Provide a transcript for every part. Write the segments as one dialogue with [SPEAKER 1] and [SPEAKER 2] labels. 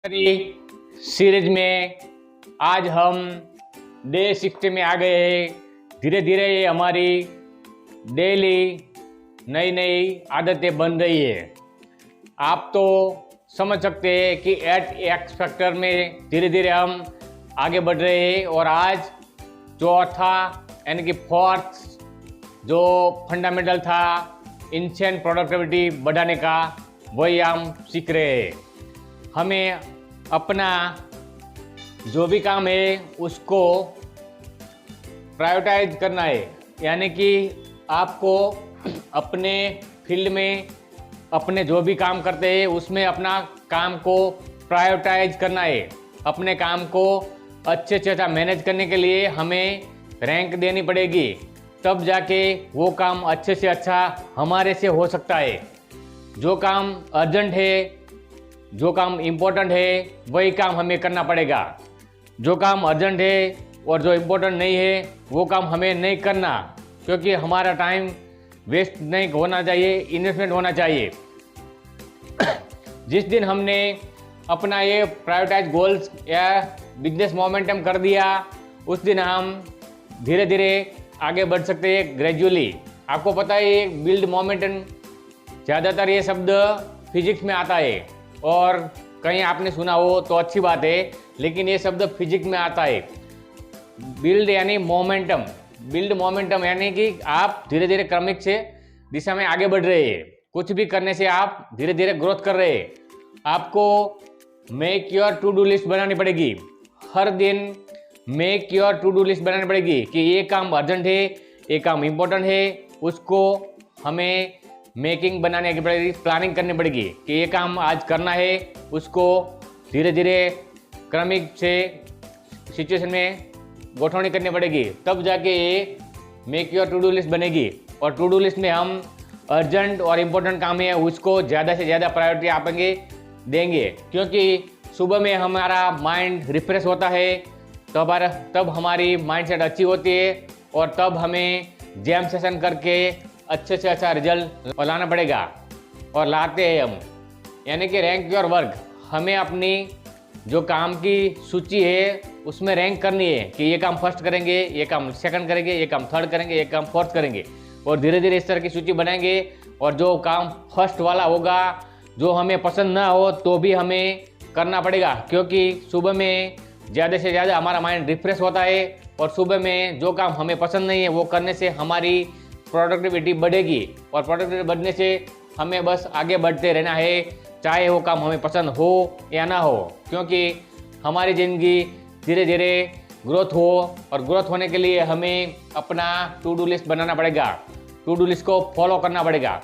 [SPEAKER 1] हमारी सीरीज में आज हम डे 60 में आ गए हैं। धीरे धीरे ये हमारी डेली नई नई आदतें बन रही है। आप तो समझ सकते हैं कि एट एक्स फैक्टर में धीरे धीरे हम आगे बढ़ रहे हैं और आज चौथा यानी कि फोर्थ जो फंडामेंटल था इंसेंट प्रोडक्टिविटी बढ़ाने का, वही हम सीख रहे हैं। हमें अपना जो भी काम है उसको प्रायोरिटाइज करना है, यानी कि आपको अपने फील्ड में अपने जो भी काम करते हैं उसमें अपना काम को प्रायोरिटाइज करना है। अपने काम को अच्छे से अच्छा मैनेज करने के लिए हमें रैंक देनी पड़ेगी, तब जाके वो काम अच्छे से अच्छा हमारे से हो सकता है। जो काम अर्जेंट है, जो काम इम्पोर्टेंट है, वही काम हमें करना पड़ेगा। जो काम अर्जेंट है और जो इम्पोर्टेंट नहीं है वो काम हमें नहीं करना, क्योंकि हमारा टाइम वेस्ट नहीं होना चाहिए, इन्वेस्टमेंट होना चाहिए। जिस दिन हमने अपना ये प्रायोरिटाइज गोल्स या बिजनेस मोमेंटम कर दिया, उस दिन हम धीरे धीरे आगे बढ़ सकते हैं ग्रेजुअली। आपको पता है बिल्ड मोमेंटम, ज़्यादातर ये शब्द फिजिक्स में आता है और कहीं आपने सुना हो तो अच्छी बात है, लेकिन ये शब्द फिजिक्स में आता है। बिल्ड यानी मोमेंटम, बिल्ड मोमेंटम यानी कि आप धीरे धीरे क्रमिक से दिशा में आगे बढ़ रहे हैं। कुछ भी करने से आप धीरे धीरे ग्रोथ कर रहे हैं। आपको make your to do list बनानी पड़ेगी। हर दिन make your to do list बनानी पड़ेगी कि ये काम अर्जेंट है, ये काम इम्पोर्टेंट है, उसको हमें मेकिंग बनाने की पड़ेगी, प्लानिंग करनी पड़ेगी कि ये काम आज करना है। उसको धीरे धीरे क्रमिक से सिचुएशन में गोठवनी करनी पड़ेगी, तब जाके ये make your to do list बनेगी। और टू डू लिस्ट में हम अर्जेंट और इम्पोर्टेंट काम है उसको ज़्यादा से ज़्यादा प्रायोरिटी देंगे, क्योंकि सुबह में हमारा माइंड रिफ्रेश होता है, तब हमारी माइंडसेट अच्छी होती है और तब हमें जैम सेशन करके अच्छे से अच्छा रिजल्ट लाना पड़ेगा और लाते हैं हम। यानी कि रैंक योर वर्क, हमें अपनी जो काम की सूची है उसमें रैंक करनी है कि ये काम फर्स्ट करेंगे, ये काम सेकंड करेंगे, ये काम थर्ड करेंगे, ये काम फोर्थ करेंगे। और धीरे धीरे इस तरह की सूची बनाएंगे और जो काम फर्स्ट वाला होगा, जो हमें पसंद ना हो तो भी हमें करना पड़ेगा, क्योंकि सुबह में ज़्यादा से ज़्यादा हमारा माइंड रिफ्रेश होता है और सुबह में जो काम हमें पसंद नहीं है वो करने से हमारी प्रोडक्टिविटी बढ़ेगी। और प्रोडक्टिविटी बढ़ने से हमें बस आगे बढ़ते रहना है, चाहे वो काम हमें पसंद हो या ना हो, क्योंकि हमारी ज़िंदगी धीरे धीरे ग्रोथ हो और ग्रोथ होने के लिए हमें अपना टू डू लिस्ट बनाना पड़ेगा, टू डू लिस्ट को फॉलो करना पड़ेगा।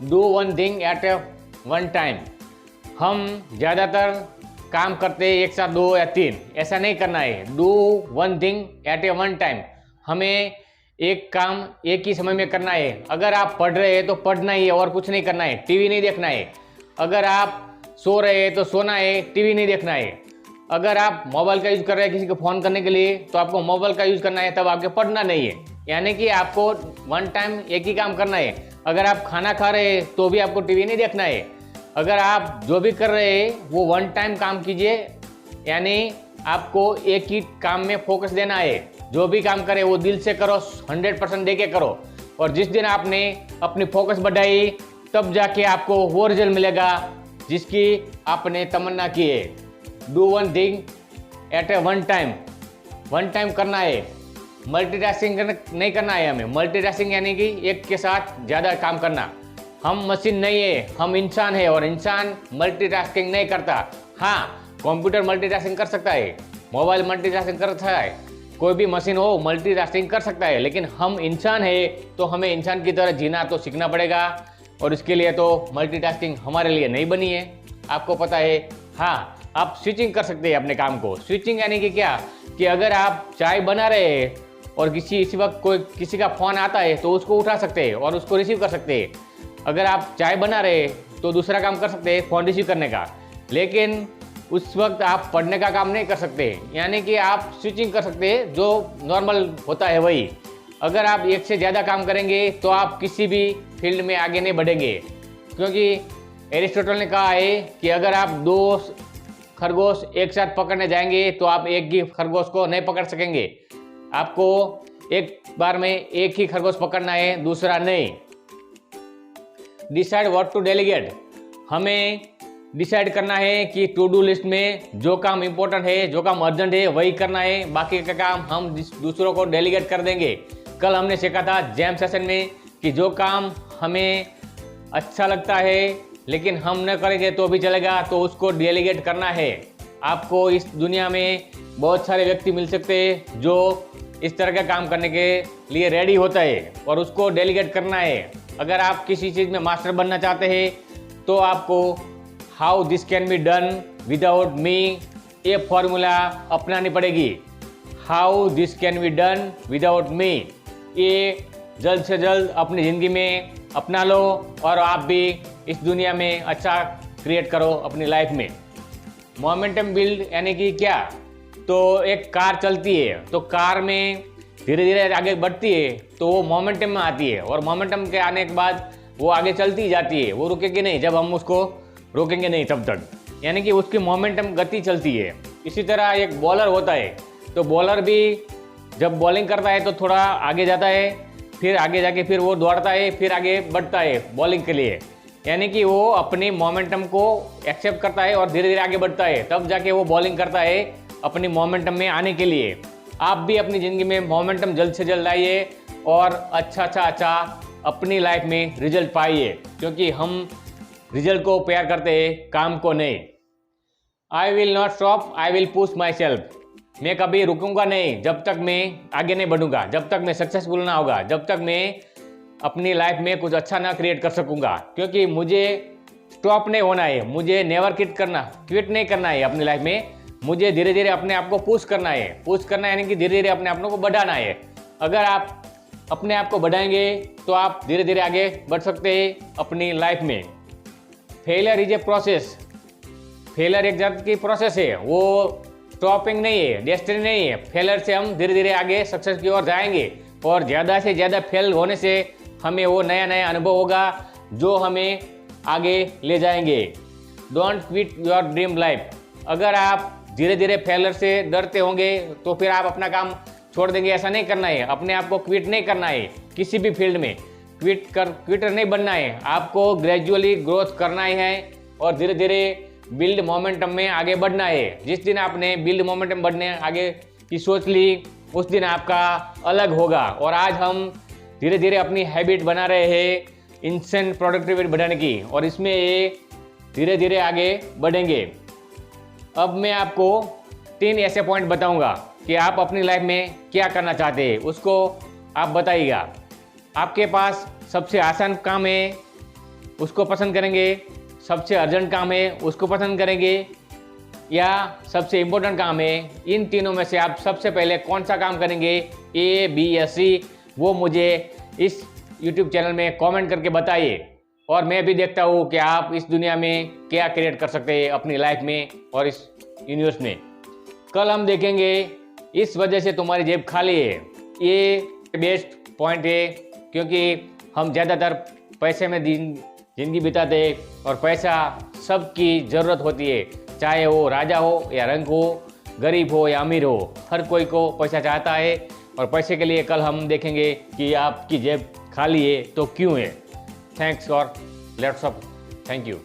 [SPEAKER 1] Do one thing at one time. हम ज़्यादातर काम करते हैं एक साथ 2 या 3, ऐसा नहीं करना है। Do one thing at A one time. हमें एक काम एक ही समय में करना है। अगर आप पढ़ रहे हैं तो पढ़ना ही है और कुछ नहीं करना है, टीवी नहीं देखना है। अगर आप सो रहे हैं तो सोना है, टीवी नहीं देखना है। अगर आप मोबाइल का यूज़ कर रहे हैं किसी को फ़ोन करने के लिए तो आपको मोबाइल का यूज़ करना है, तब आपके पढ़ना नहीं है। यानी कि आपको वन टाइम एक ही काम करना है। अगर आप खाना खा रहे हैं तो भी आपको टीवी नहीं देखना है। अगर आप जो भी कर रहे हैं वो वन टाइम काम कीजिए, यानी आपको एक ही काम में फोकस देना है। जो भी काम करे वो दिल से करो, 100% दे के करो। और जिस दिन आपने अपनी फोकस बढ़ाई तब जाके आपको वो रिजल्ट मिलेगा जिसकी आपने तमन्ना की है। Do one thing at A one time. One time करना है, मल्टीटास्किंग नहीं करना है हमें। मल्टीटास्किंग यानी कि एक के साथ ज़्यादा काम करना। हम मशीन नहीं है, हम इंसान है और इंसान मल्टीटास्किंग नहीं करता। हाँ, कंप्यूटर मल्टीटास्किंग कर सकता है, मोबाइल मल्टीटास्किंग कर सकता है, कोई भी मशीन हो मल्टीटास्किंग कर सकता है, लेकिन हम इंसान है तो हमें इंसान की तरह जीना तो सीखना पड़ेगा। और इसके लिए तो मल्टीटास्किंग हमारे लिए नहीं बनी है, आपको पता है। हाँ, आप स्विचिंग कर सकते हैं अपने काम को। स्विचिंग यानी कि क्या, कि अगर आप चाय बना रहे हैं और इसी वक्त कोई किसी का फ़ोन आता है तो उसको उठा सकते हैं और उसको रिसीव कर सकते हैं। अगर आप चाय बना रहे हैं तो दूसरा काम कर सकते हैं फ़ोन रिसीव करने का, लेकिन उस वक्त आप पढ़ने का काम नहीं कर सकते। यानी कि आप स्विचिंग कर सकते हैं, जो नॉर्मल होता है वही। अगर आप एक से ज़्यादा काम करेंगे तो आप किसी भी फील्ड में आगे नहीं बढ़ेंगे, क्योंकि एरिस्टोटल ने कहा है कि अगर आप 2 खरगोश एक साथ पकड़ने जाएंगे तो आप एक ही खरगोश को नहीं पकड़ सकेंगे। आपको एक बार में एक ही खरगोश पकड़ना है, दूसरा नहीं। डिसाइड व्हाट टू डेलीगेट, हमें डिसाइड करना है कि टू डू लिस्ट में जो काम इंपॉर्टेंट है, जो काम अर्जेंट है वही करना है, बाकी का काम हम दूसरों को डेलीगेट कर देंगे। कल हमने सीखा था जैम सेशन में कि जो काम हमें अच्छा लगता है लेकिन हम न करेंगे तो भी चलेगा, तो उसको डेलीगेट करना है। आपको इस दुनिया में बहुत सारे व्यक्ति मिल सकते हैं जो इस तरह का काम करने के लिए रेडी होता है और उसको डेलीगेट करना है। अगर आप किसी चीज़ में मास्टर बनना चाहते हैं तो आपको how this can be done without me ये फॉर्मूला अपनानी पड़ेगी। How this can be done without me, ये जल्द से जल्द अपनी ज़िंदगी में अपना लो और आप भी इस दुनिया में अच्छा क्रिएट करो अपनी लाइफ में। मोमेंटम बिल्ड यानी कि क्या, तो एक कार चलती है तो कार में धीरे धीरे आगे बढ़ती है तो वो मोमेंटम में आती है, और मोमेंटम के आने के बाद वो आगे चलती ही जाती है, वो रुकेगी नहीं जब हम उसको रोकेंगे नहीं तब तक, यानी कि उसकी मोमेंटम गति चलती है। इसी तरह एक बॉलर होता है तो बॉलर भी जब बॉलिंग करता है तो थोड़ा आगे जाता है, फिर आगे जाके फिर वो दौड़ता है, फिर आगे बढ़ता है बॉलिंग के लिए, यानी कि वो अपनी मोमेंटम को एक्सेप्ट करता है और धीरे धीरे आगे बढ़ता है, तब जाके वो बॉलिंग करता है अपनी मोमेंटम में आने के लिए। आप भी अपनी ज़िंदगी में मोमेंटम जल्द से जल्द लाइए और अच्छा अपनी लाइफ में रिजल्ट पाइए, क्योंकि हम रिजल्ट को प्यार करते हैं, काम को नहीं। I will not stop, I will push my self, मैं कभी रुकूंगा नहीं जब तक मैं आगे नहीं बढ़ूंगा, जब तक मैं सक्सेसफुल ना होगा, जब तक मैं अपनी लाइफ में कुछ अच्छा ना क्रिएट कर सकूंगा, क्योंकि मुझे स्टॉप नहीं होना है, मुझे नेवर क्विट नहीं करना है अपनी लाइफ में, मुझे धीरे धीरे अपने आप को पुश करना है। पुश करना यानी कि धीरे धीरे अपने आप को बढ़ाना है। अगर आप अपने आप को बढ़ाएंगे तो आप धीरे धीरे आगे बढ़ सकते हैं अपनी लाइफ में। Failure is a process, failure एक जात की प्रोसेस है, वो स्टॉपिंग नहीं है, डेस्टिनी नहीं है। फेलियर से हम धीरे धीरे आगे सक्सेस की ओर जाएंगे और ज़्यादा से ज़्यादा फेल होने से हमें वो नया अनुभव होगा जो हमें आगे ले जाएंगे। Don't quit your dream life, अगर आप धीरे धीरे फेलियर से डरते होंगे तो फिर आप अपना काम छोड़ देंगे, ऐसा नहीं करना है। अपने आप को क्विट नहीं करना है, किसी भी फील्ड में क्विटर नहीं बनना है, आपको ग्रेजुअली ग्रोथ करना ही है और धीरे धीरे बिल्ड मोमेंटम में आगे बढ़ना है। जिस दिन आपने बिल्ड मोमेंटम बढ़ने आगे की सोच ली उस दिन आपका अलग होगा। और आज हम धीरे धीरे अपनी हैबिट बना रहे हैं इंस्टेंट प्रोडक्टिविटी बढ़ाने की, और इसमें ये धीरे धीरे आगे बढ़ेंगे। अब मैं आपको 3 ऐसे पॉइंट बताऊंगा कि आप अपनी लाइफ में क्या करना चाहते हैं, उसको आप बताइएगा। आपके पास सबसे आसान काम है उसको पसंद करेंगे, सबसे अर्जेंट काम है उसको पसंद करेंगे, या सबसे इम्पोर्टेंट काम है, इन तीनों में से आप सबसे पहले कौन सा काम करेंगे, A, B या C, वो मुझे इस YouTube चैनल में कमेंट करके बताइए। और मैं भी देखता हूँ कि आप इस दुनिया में क्या क्रिएट कर सकते हैं अपनी लाइफ में और इस यूनिवर्स में। कल हम देखेंगे इस वजह से तुम्हारी जेब खाली है, ये बेस्ट पॉइंट है, क्योंकि हम ज़्यादातर पैसे में जिंदगी बिताते हैं और पैसा सबकी ज़रूरत होती है, चाहे वो राजा हो या रंग हो, गरीब हो या अमीर हो, हर कोई को पैसा चाहता है। और पैसे के लिए कल हम देखेंगे कि आपकी जेब खाली है तो क्यों है। थैंक्स और लेट्स अप, थैंक यू।